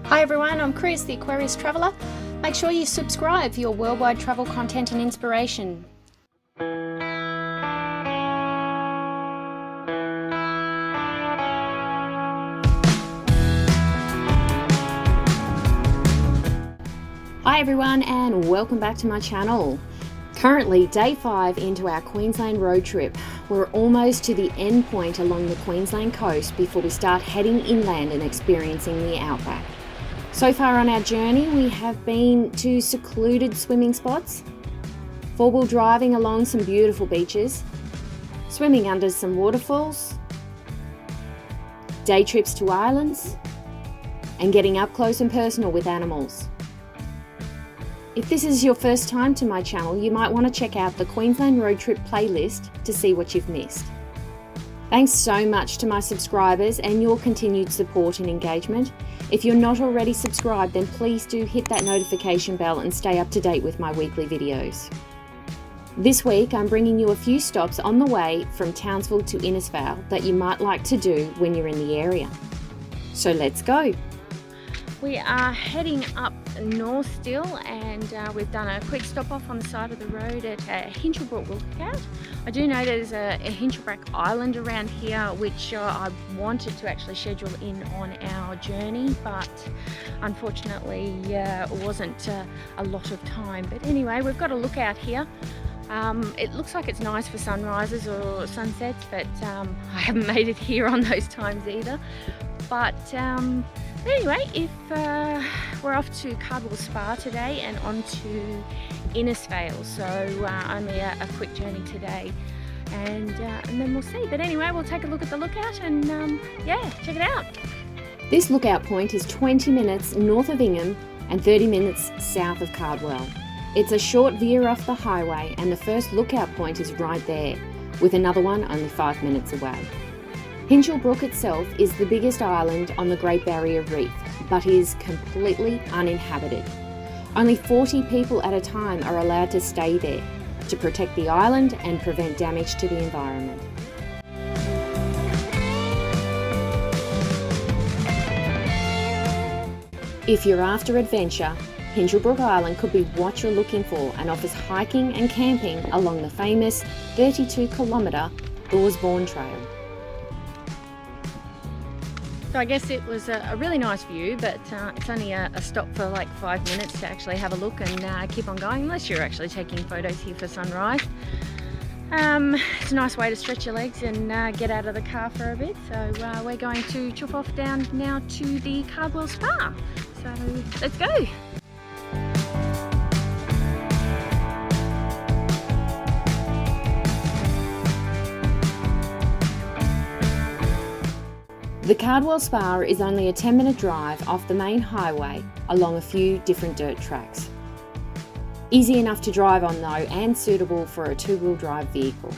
Hi everyone, I'm Chris, the Aquarius Traveller. Make sure you subscribe for your worldwide travel content and inspiration. Hi everyone and welcome back to my channel. Currently day 5 into our Queensland road trip. We're almost to the end point along the Queensland coast before we start heading inland and experiencing the outback. So far on our journey we have been to secluded swimming spots, 4-wheel driving along some beautiful beaches, swimming under some waterfalls, day trips to islands, and getting up close and personal with animals. If this is your first time to my channel, you might want to check out the Queensland Road Trip playlist to see what you've missed. Thanks so much to my subscribers and your continued support and engagement. If you're not already subscribed, then please do hit that notification bell and stay up to date with my weekly videos. This week, I'm bringing you a few stops on the way from Townsville to Innisfail that you might like to do when you're in the area. So let's go. We are heading up north still, and we've done a quick stop off on the side of the road at Hinchinbrook lookout. I do know there's a Hinchinbrook island around here which I wanted to actually schedule in on our journey, but unfortunately it wasn't a lot of time. But anyway, we've got a lookout here. It looks like it's nice for sunrises or sunsets, but I haven't made it here on those times either. But anyway, if we're off to Cardwell Spa today and on to Innisfail, so only a quick journey today, and then we'll see. But anyway, we'll take a look at the lookout and yeah, check it out. This lookout point is 20 minutes north of Ingham and 30 minutes south of Cardwell. It's a short veer off the highway, and the first lookout point is right there, with another one only 5 minutes away. Hinchinbrook itself is the biggest island on the Great Barrier Reef, but is completely uninhabited. Only 40 people at a time are allowed to stay there to protect the island and prevent damage to the environment. If you're after adventure, Hinchinbrook Island could be what you're looking for and offers hiking and camping along the famous 32-kilometre Thorsbourne Trail. So I guess it was a really nice view, but it's only a stop for like 5 minutes to actually have a look and keep on going, unless you're actually taking photos here for sunrise. It's a nice way to stretch your legs and get out of the car for a bit. So we're going to chop off down now to the Cardwell Spa. So let's go. The Cardwell Spa is only a 10-minute drive off the main highway along a few different dirt tracks. Easy enough to drive on though, and suitable for a 2-wheel drive vehicle.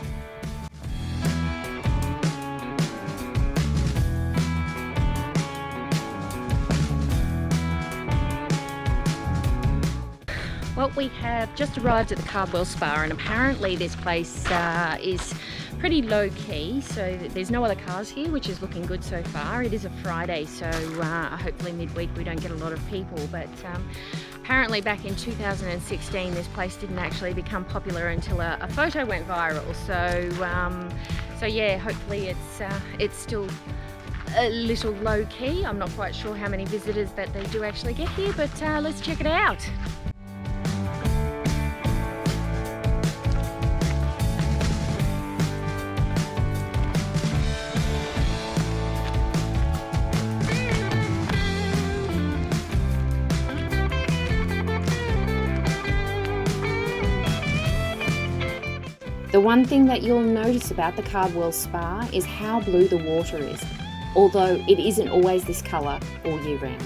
Well, we have just arrived at the Cardwell Spa, and apparently this place is pretty low key, so there's no other cars here, which is looking good so far. It is a Friday, so hopefully midweek we don't get a lot of people, but apparently back in 2016 this place didn't actually become popular until a photo went viral, so yeah, hopefully it's still a little low key. I'm not quite sure how many visitors that they do actually get here, but let's check it out. The one thing that you'll notice about the Cardwell Spa is how blue the water is, although it isn't always this colour all year round.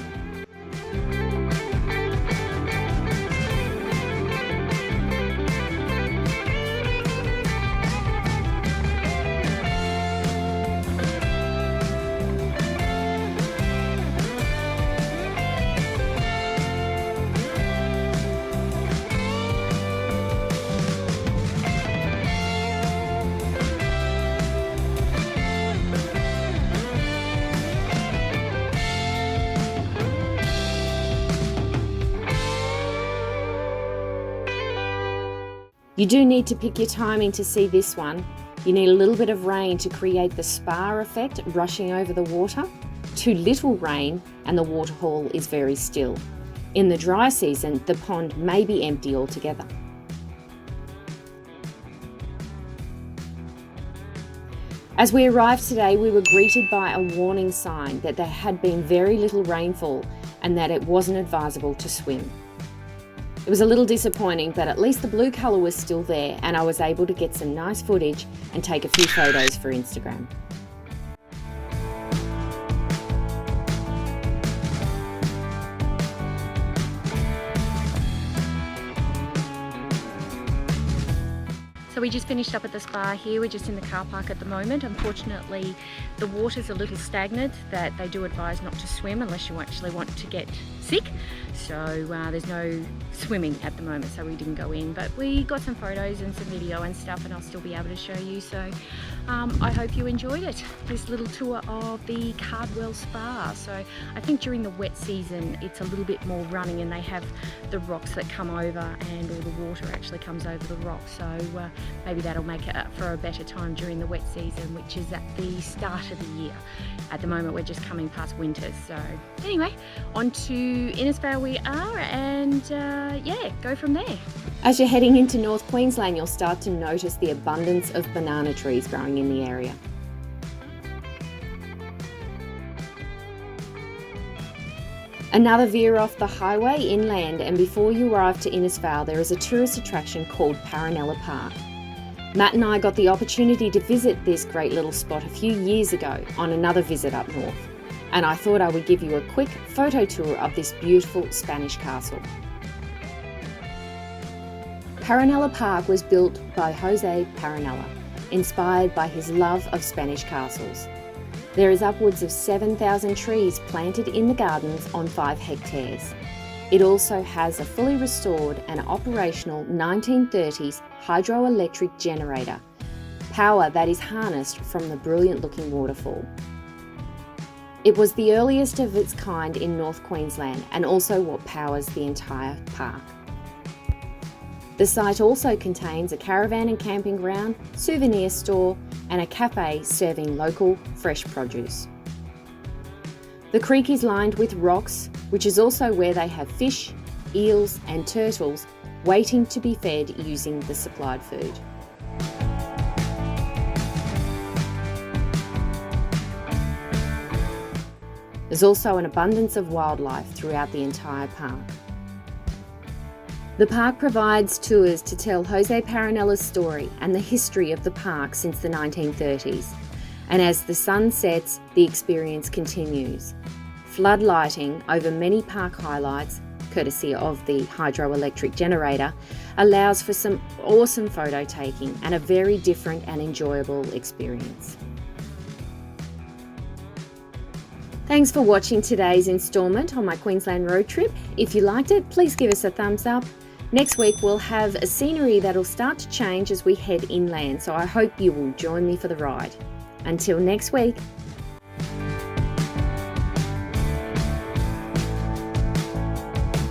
You do need to pick your timing to see this one. You need a little bit of rain to create the spa effect, rushing over the water. Too little rain and the waterfall is very still. In the dry season, the pond may be empty altogether. As we arrived today, we were greeted by a warning sign that there had been very little rainfall and that it wasn't advisable to swim. It was a little disappointing, but at least the blue colour was still there and I was able to get some nice footage and take a few photos for Instagram. So we just finished up at the spa here. We're just in the car park at the moment. Unfortunately, the water's a little stagnant, that they do advise not to swim unless you actually want to get sick. So there's no swimming at the moment, so we didn't go in. But we got some photos and some video and stuff, and I'll still be able to show you. So I hope you enjoyed it, this little tour of the Cardwell Spa. So I think during the wet season, it's a little bit more running and they have the rocks that come over and all the water actually comes over the rocks. So maybe that'll make it for a better time during the wet season, which is at the start of the year. At the moment, we're just coming past winter. So anyway, on to Innisfail we are, and yeah, go from there. As you're heading into North Queensland, you'll start to notice the abundance of banana trees growing in the area. Another veer off the highway inland, and before you arrive to Innisfail, there is a tourist attraction called Paronella Park. Matt and I got the opportunity to visit this great little spot a few years ago on another visit up north, and I thought I would give you a quick photo tour of this beautiful Spanish castle. Paronella Park was built by Jose Paronella, inspired by his love of Spanish castles. There is upwards of 7,000 trees planted in the gardens on 5 hectares. It also has a fully restored and operational 1930s hydroelectric generator, power that is harnessed from the brilliant looking waterfall. It was the earliest of its kind in North Queensland and also what powers the entire park. The site also contains a caravan and camping ground, souvenir store, and a cafe serving local fresh produce. The creek is lined with rocks, which is also where they have fish, eels, and turtles waiting to be fed using the supplied food. There's also an abundance of wildlife throughout the entire park. The park provides tours to tell Jose Paronella's story and the history of the park since the 1930s. And as the sun sets, the experience continues. Flood lighting over many park highlights, courtesy of the hydroelectric generator, allows for some awesome photo taking and a very different and enjoyable experience. Thanks for watching today's instalment on my Queensland road trip. If you liked it, please give us a thumbs up. Next week we'll have a scenery that'll start to change as we head inland, so I hope you will join me for the ride. Until next week,